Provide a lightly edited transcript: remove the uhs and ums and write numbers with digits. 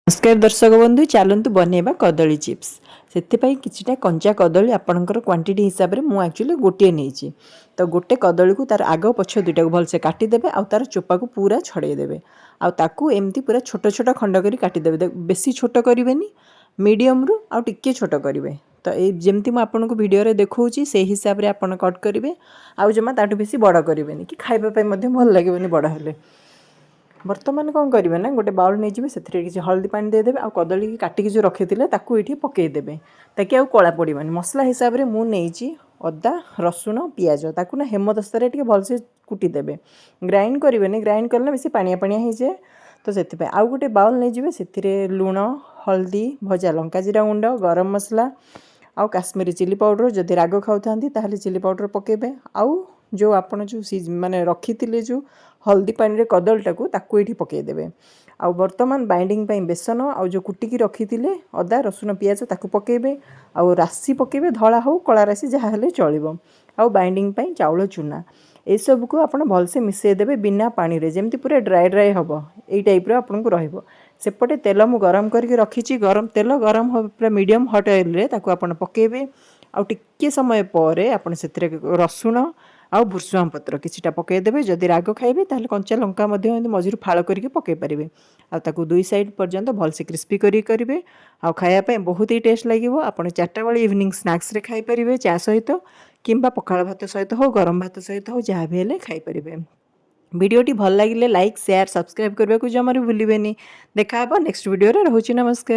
नमस्कार दर्शक बंधु चलतु बनैबा कदली चिप्स से किछिटा कंचा कदली आपणकर क्वांटिटी हिसाब से मुझे एक्चुअली गोटे नहीं तो गोटे कदली को तार आग पछ दुईटा को भलसे काटिदेवे आ तार चोपा को पूरा छड़ेदेवे आकु एमती पूरा छोट छोट खंड कर काटिदेवे बेसी छोट करेंगे मीडियम रु आ टिके छोट करेंगे तो ये जमती मुझे भिडियो देखा से हिसाब से आप कट करेंगे आउ जमा ताठू बेसी बड़ करेंगे कि खाइबा भल लगे बड़ हेले बर्तमान कौन करेंगे ना गोटे बाउल नहीं जी से किसी हल्दी पानी देदेवे आ कदली काटिकी जो रखी थे ये पकईदेवे ताकि आउ कला पड़ानी मसला हिसाब से मुझे अदा रसुण पिज ताकू ना हेमदस्तार टे भलसे कुटिदेवे ग्राइंड करेंगे ग्राइंड कले बेसी पानिया पानिया हो जाए तो से आउ गोटे बाउल नहीं जी से लुण हल्दी भजा लंका जीरा गुंड गरम मसला आउ काश्मीरी चिली पाउडर जदि राग खाऊता चिली पाउडर पकेबे आउ जो आपन जो माने रखी जो हल्दी पानी रे कदलटा को ताकू ये पकईदेवे आ बर्तमान बाइंडिंग बेसन आउ जो कुटिकी रखी अदा रसुण पिज ताकू पकेबे आउ राशि पकेबे धला हो कला राशि जहाँ हेले चलिबो आउ बाइंडिंग चाउल चूना ये सब को आप भलसे मिसईदेवे बिना पानी रे जेमती पूरा ड्राए ड्राए हम यही टाइप आपन को रहिबो सेपटे तेल मु गरम करके रखी गरम तेल गरम हो पूरा मीडियम हट ऑयल रे ताकू आपन पकेबे आउ टिके समय पर आपन से रसुण आउ भुर्सुंगा पत्र किछिटा पकईदेवे जदि राग खाइबे ताहले कंचा लंका मझिरु फाड़ करके पकई पारिबे आ ताकू दुई साइड पर्यंत भलसे क्रिस्पी करेंगे आ खायापी बहुत ही टेस्ट लगे आपड़ 4टा बेले इवनिंग स्नैक्स रे खाई परिबे चा सहित किंबा पखाल भात सहित हो गरम भात सहित हो जहाँ भी हेले खाई परिबे। वीडियोटी भल लगे लाइक शेयर सब्सक्राइब करने को जमार भूलिबेनी। देखा नेक्स्ट वीडियो रे। रहूची नमस्कार।